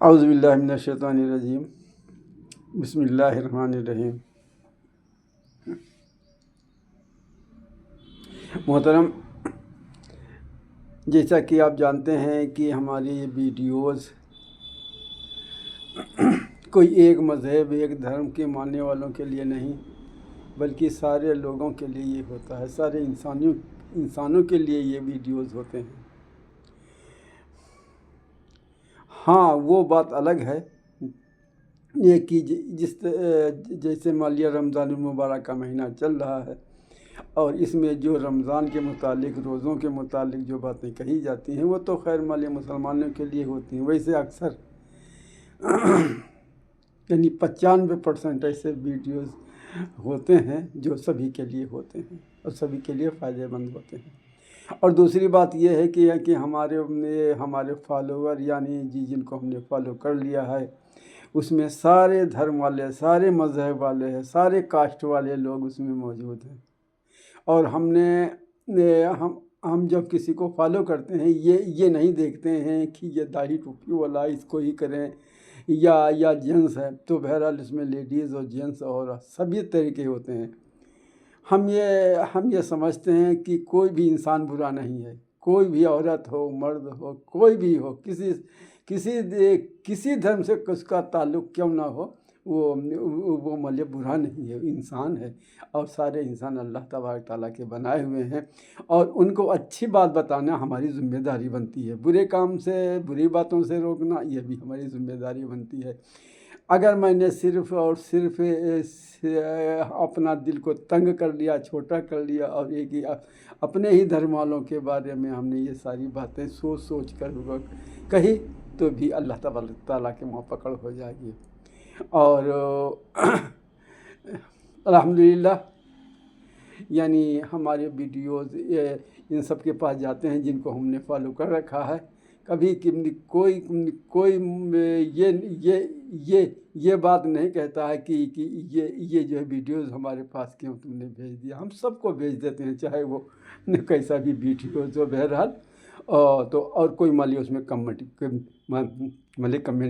اعوذ باللہ من الشیطان الرجیم، بسم اللہ الرحمن الرحیم۔ محترم، جیسا کہ آپ جانتے ہیں کہ ہماری یہ ویڈیوز کوئی ایک مذہب ایک دھرم کے ماننے والوں کے لیے نہیں بلکہ سارے لوگوں کے لیے یہ ہوتا ہے، سارے انسانوں کے لیے یہ ویڈیوز ہوتے ہیں۔ ہاں، وہ بات الگ ہے یہ کہ جیسے مالیہ رمضان المبارک کا مہینہ چل رہا ہے اور اس میں جو رمضان کے متعلق، روزوں کے متعلق جو باتیں کہی جاتی ہیں وہ تو خیر مالیہ مسلمانوں کے لیے ہوتی ہیں۔ ویسے اکثر یعنی 95% ایسے ویڈیوز ہوتے ہیں جو سبھی کے لیے ہوتے ہیں اور سبھی کے لیے فائدہ مند ہوتے ہیں۔ اور دوسری بات یہ ہے کہ ہمارے فالوور یعنی جن کو ہم نے فالو کر لیا ہے، اس میں سارے دھرم والے، سارے مذہب والے ہیں، سارے کاسٹ والے لوگ اس میں موجود ہیں۔ اور ہم جب کسی کو فالو کرتے ہیں یہ نہیں دیکھتے ہیں کہ یہ داڑھی ٹوپی والا اس کو ہی کریں یا جینس ہے، تو بہرحال اس میں لیڈیز اور جینس اور سبھی طریقے ہوتے ہیں۔ ہم یہ سمجھتے ہیں کہ کوئی بھی انسان برا نہیں ہے، کوئی بھی عورت ہو، مرد ہو، کوئی بھی ہو، کسی دھرم سے اس کا تعلق کیوں نہ ہو، وہ مطلب برا نہیں ہے، انسان ہے۔ اور سارے انسان اللہ تبارک تعالیٰ کے بنائے ہوئے ہیں اور ان کو اچھی بات بتانا ہماری ذمہ داری بنتی ہے۔ برے کام سے، بری باتوں سے روکنا یہ بھی ہماری ذمہ داری بنتی ہے۔ اگر میں نے صرف اور صرف اپنا دل کو تنگ کر لیا، چھوٹا کر لیا اور ایک ہی اپنے ہی دھرم والوں کے بارے میں ہم نے یہ ساری باتیں سوچ کر کہی تو بھی اللہ تبارک تعالیٰ کے منہ پکڑ ہو جائے گی۔ اور الحمدللہ یعنی ہمارے ویڈیوز ان سب کے پاس جاتے ہیں جن کو ہم نے فالو کر رکھا ہے۔ کبھی کوئی یہ بات نہیں کہتا ہے کہ یہ جو ہے ویڈیوز ہمارے پاس کیوں تم نے بھیج دیا۔ ہم سب کو بھیج دیتے ہیں، چاہے وہ کیسا بھی ویڈیوز ہو، بہرحال اور کوئی مالی اس میں کمنٹ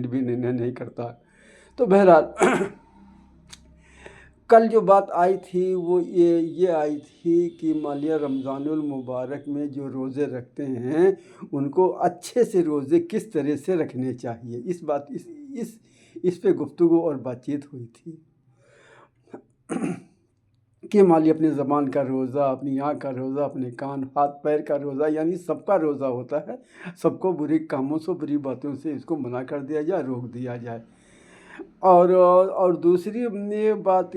بھی نہیں کرتا۔ تو بہرحال کل جو بات آئی تھی وہ یہ آئی تھی کہ مالیہ رمضان المبارک میں جو روزے رکھتے ہیں ان کو اچھے سے روزے کس طرح سے رکھنے چاہیے، اس پہ گفتگو اور بات چیت ہوئی تھی کہ مالی اپنے زبان کا روزہ، اپنی آنکھ کا روزہ، اپنے کان ہاتھ پیر کا روزہ، یعنی سب کا روزہ ہوتا ہے۔ سب کو برے کاموں سے، بری باتوں سے اس کو منع کر دیا جائے، روک دیا جائے۔ اور دوسری بات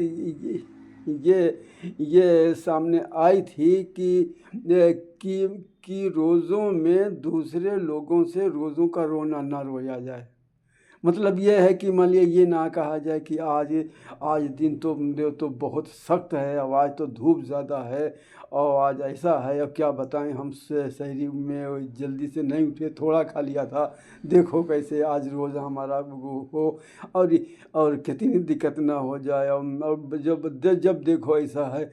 یہ سامنے آئی تھی کہ روزوں میں دوسرے لوگوں سے روزوں کا رونا نہ رویا جائے۔ مطلب یہ ہے کہ مان لیے یہ نہ کہا جائے کہ آج دن تو بہت سخت ہے، اور آج تو دھوپ زیادہ ہے، اور آج ایسا ہے، اور کیا بتائیں ہم سحری میں جلدی سے نہیں اٹھے، تھوڑا کھا لیا تھا، دیکھو کیسے آج روزہ ہمارا ہو، اور کتنی دقت نہ ہو جائے۔ اور جب دیکھو ایسا ہے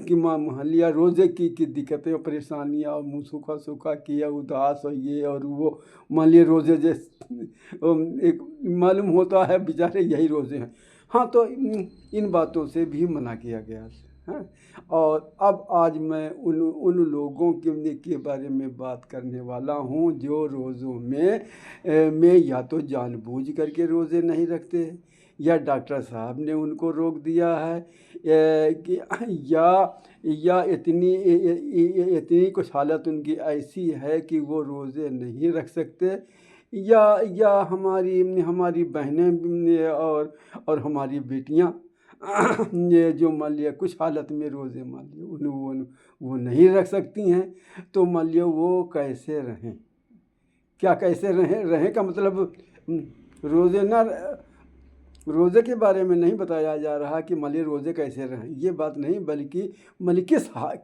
کہ محلیہ روزے کی دقتیں اور پریشانیاں اور منہ سوکھا سوکھا کیا، اداس اور یہ اور وہ، مان لیے روزے ایک معلوم ہوتا ہے بیچارے یہی روزے ہیں۔ ہاں، تو ان باتوں سے بھی منع کیا گیا ہے۔ اور اب آج میں ان لوگوں کے بارے میں بات کرنے والا ہوں جو روزوں میں یا تو جان بوجھ کر کے روزے نہیں رکھتے، یا ڈاکٹر صاحب نے ان کو روک دیا ہے، یا اتنی کچھ حالت ان کی ایسی ہے کہ وہ روزے نہیں رکھ سکتے، یا ہماری بہنیں اور ہماری بیٹیاں جو مان لیا کچھ حالت میں روزے مان لیا وہ نہیں رکھ سکتی ہیں، تو مان لیا وہ کیسے رہیں؟ کیا کیسے رہیں کا مطلب روزے کے بارے میں نہیں بتایا جا رہا کہ مان لیا روزے کیسے رہیں، یہ بات نہیں، بلکہ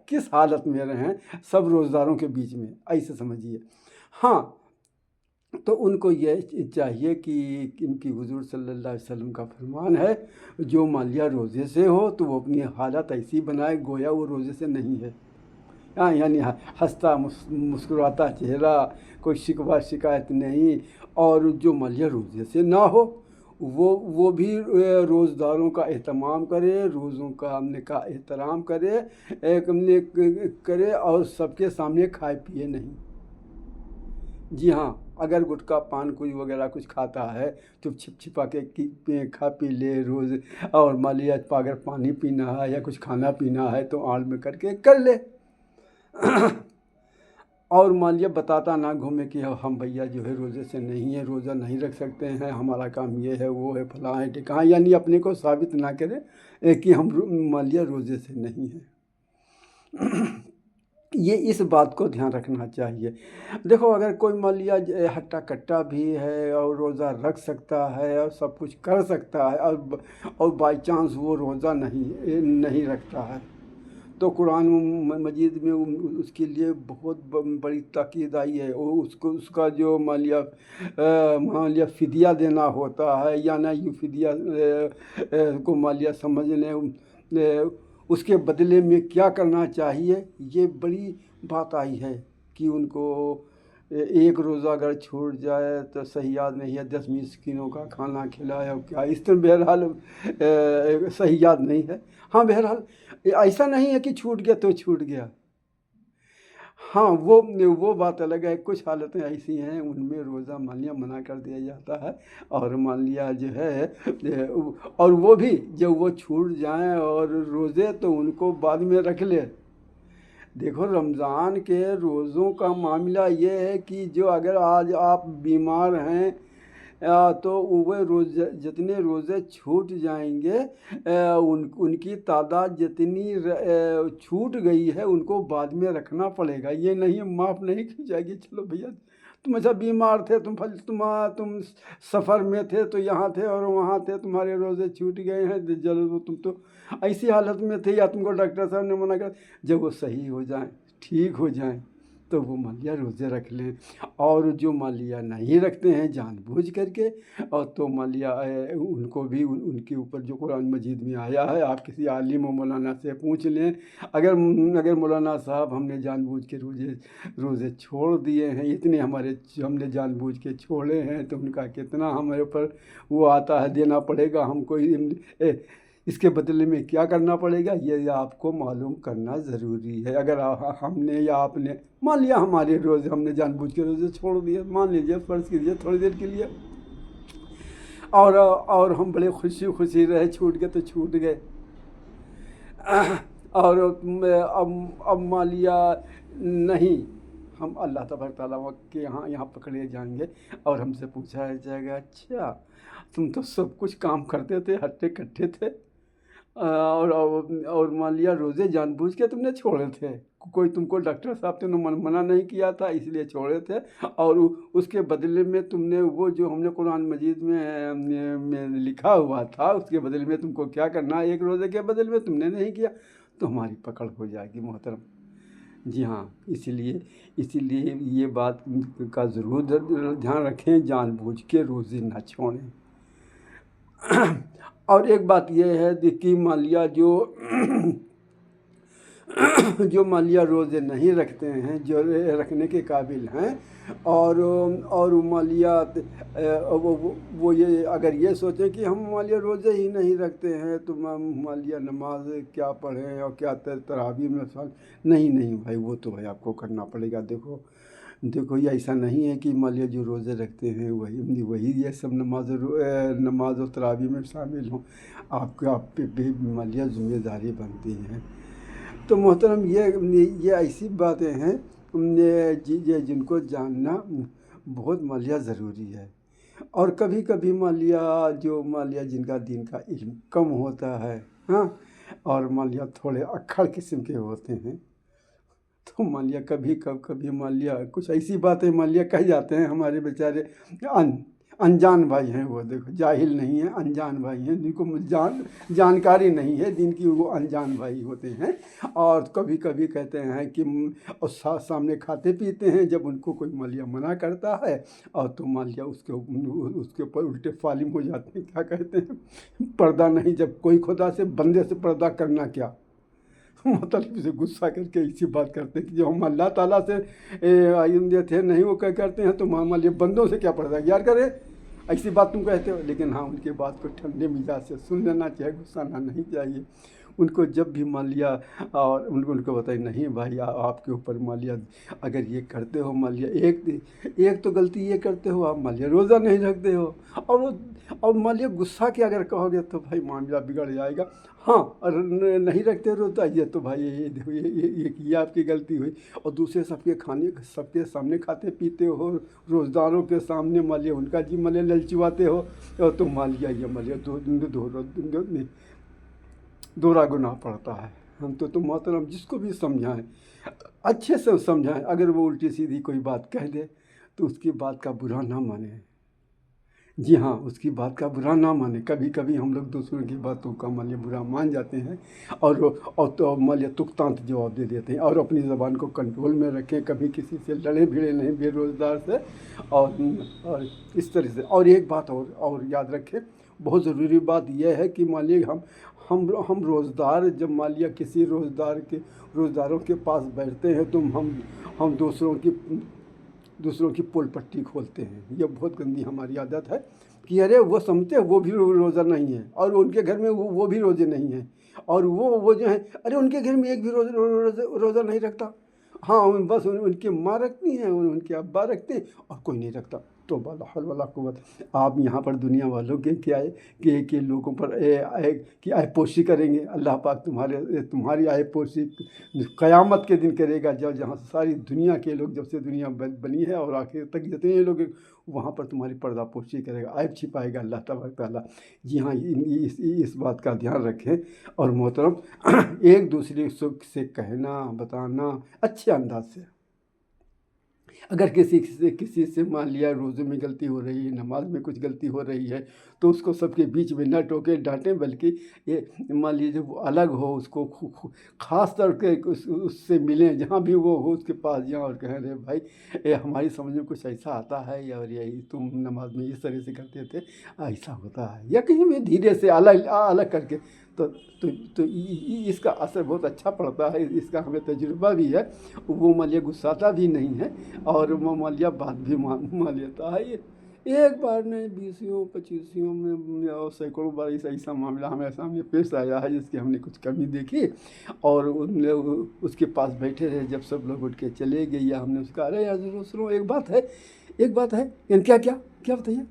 کس حالت میں رہیں سب روزداروں کے بیچ میں، ایسے سمجھیے۔ ہاں، تو ان کو یہ چاہیے کہ ان کی حضور صلی اللہ علیہ وسلم کا فرمان ہے، جو مان لیا روزے سے ہو تو وہ اپنی حالت ایسی بنائے گویا وہ روزے سے نہیں ہے، हाँ, यानी हंसता मुस्कुराता चेहरा, कोई शिकवा शिकायत नहीं। और जो मालिया रोज़े से ना हो वो भी रोज़दारों का एहतमाम करे, रोज़ों का हमने का एहतराम करे, करे, और सबके सामने खाए पिए नहीं। जी हाँ, अगर गुटखा पान कोई वगैरह कुछ खाता है तो छिप छिपा के खा पी ले रोज़। और मान लिया अगर पानी पीना है या कुछ खाना पीना है तो आड़ में करके कर ले। और मान लिया बताता ना घूमे कि हम भैया जो है रोज़े से नहीं है, रोज़ा नहीं रख सकते हैं, हमारा काम ये है वो है फलां है टिकाँ, यानी अपने को साबित ना करे कि हम मान लिया रोज़े से नहीं है। ये इस बात को ध्यान रखना चाहिए। देखो अगर कोई मान लिया हट्टा कट्टा भी है और रोज़ा रख सकता है और सब कुछ कर सकता है और बाई चांस वो रोज़ा नहीं रखता है तो कुरान मजीद में उसके लिए बहुत बड़ी ताकीद आई है। उसका जो मान लिया फ़िदिया देना होता है या ना यूँ फ़िदिया को मान लिया समझ लें, उसके बदले में क्या करना चाहिए, ये बड़ी बात आई है कि उनको एक रोज़ा अगर छूट जाए तो सही याद नहीं है 10 मिस्किनों का खाना खिलाया क्या, इस तरह बहरहाल सही याद नहीं है। हाँ बहरहाल ऐसा नहीं है कि छूट गया तो छूट गया। हाँ वो बात अलग है, कुछ हालतें ऐसी हैं उनमें रोज़ा मान लिया मना कर दिया जाता है और मान लिया जो है और वो भी जब वो छूट जाएं और रोज़े तो उनको बाद में रख ले। देखो रमज़ान के रोज़ों का मामला ये है कि जो अगर आज आप बीमार हैं तो वो जितने रोज़े छूट जाएंगे उनकी तादाद जितनी छूट गई है उनको बाद में रखना पड़ेगा। ये नहीं माफ़ नहीं की जाएगी, चलो भैया तुम अच्छा बीमार थे, तुम सफ़र में थे तो यहाँ थे और वहाँ थे, तुम्हारे रोज़े छूट गए हैं, चलो तुम तो ऐसी हालत में थे या तुमको डॉक्टर साहब ने मना कर, जब वो सही हो जाएं ठीक हो जाएं तो वो मान लिया रोज़े रख लें। और जो मान लिया नहीं रखते हैं जानबूझ करके और तो मान लिया उनको भी उनके ऊपर जो कुरान मजीद में आया है, आप किसी आलिम और मौलाना से पूछ लें। अगर मौलाना साहब हमने जानबूझ के रोज़े छोड़ दिए हैं, इतने हमने जानबूझ के छोड़े हैं तो उनका कितना हमारे ऊपर वो आता है देना पड़ेगा हमको, इसके बदले में क्या करना पड़ेगा ये आपको मालूम करना ज़रूरी है। अगर हमने या आपने मान लिया हमारे रोज़े हमने जानबूझ के रोज़े छोड़ दिए, मान लीजिए फ़र्ज़ कीजिए थोड़ी देर के लिए, और हम बड़े खुशी रहे, छूट गए तो छूट गए। और अब मान लिया नहीं, हम अल्लाह तबारक तआला के यहाँ पकड़े जाएंगे और हमसे पूछा जाएगा अच्छा तुम तो सब कुछ काम करते थे, हट्टे कट्टे थे और मान लिया रोज़े जानबूझ के तुमने छोड़े थे, कोई तुमको डॉक्टर साहब ने मना नहीं किया था इसलिए छोड़े थे, और उसके बदले में तुमने वो जो हमने कुरान मजीद में लिखा हुआ था उसके बदले में तुमको क्या करना, एक रोज़े के बदले में तुमने नहीं किया तो हमारी पकड़ हो जाएगी मोहतरम। जी हाँ, इसीलिए ये बात का ज़रूर ध्यान रखें, जानबूझ के रोज़े ना छोड़ें। और एक बात ये है कि मान लिया जो मान लिया रोज़े नहीं रखते हैं, जो रखने के काबिल हैं और मान लिया वो ये अगर ये सोचें कि हम मान लिया रोज़े ही नहीं रखते हैं तो मान लिया नमाज क्या पढ़ें और क्या तरावी में नहीं भाई, वो तो भाई आपको करना पड़ेगा। देखो ये ऐसा नहीं है कि मान लिया जो रोज़े रखते हैं वही ये सब नमाज और तरावी में शामिल हों, आप पे भी मान लिया ज़िम्मेदारी बनती है। तो मोहतरम ये ऐसी बातें हैं जिनको जानना बहुत मान लिया ज़रूरी है। और कभी कभी मान लिया जिनका दीन का इल्म कम होता है, हाँ, और मान लिया थोड़े अक्खड़ किस्म के होते हैं तो मान लिया कभी मान लिया कुछ ऐसी बातें मान लिया कह जाते हैं, हमारे बेचारे अनजान भाई हैं, वो देखो जाहिल नहीं है, अनजान भाई हैं, जिनको जानकारी नहीं है दिन की, वो अनजान भाई होते हैं। और कभी कभी कहते हैं कि और सामने खाते पीते हैं, जब उनको कोई मान लिया मना करता है और तो मान लिया उसके ऊपर उल्टे फालिम हो जाते हैं, क्या कहते हैं पर्दा नहीं, जब कोई खुदा से बंदे से पर्दा करना क्या, मतलब इसे गुस्सा करके इसी बात करते हैं कि जो हम अल्लाह ताला से आइंदे थे नहीं वो क्या करते हैं तो मामले बंदों से क्या पड़ता है यार करे, ऐसी बात तुम कहते हो। लेकिन हाँ, उनके बात को ठंडे मिजाज से सुन लेना चाहिए, गुस्सा आना नहीं चाहिए। उनको जब भी मान लिया और उनको बताइए नहीं भाई आपके ऊपर मान लिया अगर ये करते हो मान लिया एक तो गलती ये करते हो आप मान लिया रोज़ा नहीं रखते हो और मान लिया गुस्सा के अगर कहोगे तो भाई मामला बिगड़ जाएगा। हाँ, और नहीं रखते रोज़ा ये तो भाई ये देखो ये आपकी गलती हुई। और दूसरे सबके सामने खाते पीते हो, रोज़दारों के सामने मान लिया उनका जी मान लिया ललचवाते हो और तुम मान लिया ये मान लिया दोहरा गुनाह पड़ता है। हम तो मोहतरम जिसको भी समझाएं अच्छे से समझाएं, अगर वो उल्टी सीधी कोई बात कह दे तो उसकी बात का बुरा ना माने। जी हाँ, उसकी बात का बुरा ना माने। कभी कभी हम लोग दूसरों की बातों का मान लिया बुरा मान जाते हैं और तो मान लिया तुक्तांत जवाब दे देते हैं और अपनी ज़बान को कंट्रोल में रखें, कभी किसी से लड़े भिड़े नहीं बेरोज़गार से। और इस तरह से और एक बात और याद रखें, बहुत ज़रूरी बात यह है कि मान लिया हम रोज़गार जब मान लिया किसी रोज़गारों के पास बैठते हैं तो हम दूसरों की पोल पट्टी खोलते हैं। ये बहुत गंदी हमारी आदत है कि अरे वो समझते हैं वो भी रोज़ा नहीं है और उनके घर में वो भी रोज़े नहीं हैं और वो जो है अरे उनके घर में एक भी रोज़ा नहीं रखता। हाँ, बस उनकी माँ रखती हैं, उनके अब्बा रखते हैं और कोई नहीं रखता। तो वाला हल वाला कुव्वत आप यहाँ पर दुनिया वालों के क्या है कि लोगों पर कि आयपोशी करेंगे। अल्लाह पाक तुम्हारी आयपोशी क़यामत के दिन करेगा, जब जहाँ सारी दुनिया के लोग जब से दुनिया बनी है और आखिर तक जितने लोग वहाँ पर तुम्हारी पर्दापोशी करेगा, ऐब छिपाएगा अल्लाह तबारक तआला। जी हाँ, इस बात का ध्यान रखें। और मोहतरम एक दूसरे से कहना बताना अच्छे अंदाज से, अगर किसी से मान लिया रोज़े में गलती हो रही है, नमाज में कुछ गलती हो रही है तो उसको सबके बीच में न टोके डांटें, बल्कि ये मान लीजिए वो अलग हो उसको ख़ास तौर पे उससे मिलें जहाँ भी वो हो उसके पास जाएं और कहें अरे भाई ये हमारी समझ में कुछ ऐसा आता है और यही तुम नमाज में इस तरह से करते थे, ऐसा होता है, या कहीं भी धीरे से अलग करके तो इसका असर बहुत अच्छा पड़ता है। इसका हमें तजुर्बा भी है। वो मान लिया गुस्साता भी नहीं है और वो मान लिया बात भी मान लेता है। ये एक बार नहीं 20-25 में और सैकड़ों बार ऐसा मामला हमारे सामने पेश आया है जिसकी हमने कुछ कमी देखी और उसके पास बैठे रहे। जब सब लोग उठ के चले गए या हमने उसका अरे यार ज़रूर सुनो एक बात है क्या बताइए।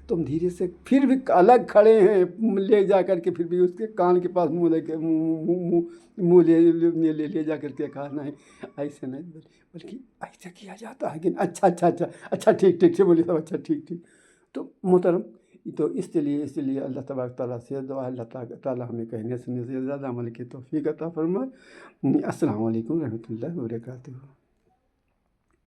तुम धीरे से फिर भी अलग खड़े हैं ले जा कर के फिर भी उसके कान के पास मुँह ले जा कर के कहा नहीं ऐसे नहीं बल्कि ऐसा किया जाता है कि अच्छा ठीक से बोले सब अच्छा ठीक। तो मोहतरम तो इसलिए अल्लाह तबारक तआला से दुआ अल्लाह ताला हमें कहने सुनने से ज़्यादा अमल की तौफीक अता फरमाए। अस्सलामु अलैकुम रहमतुल्लाहि व बरकातुहू।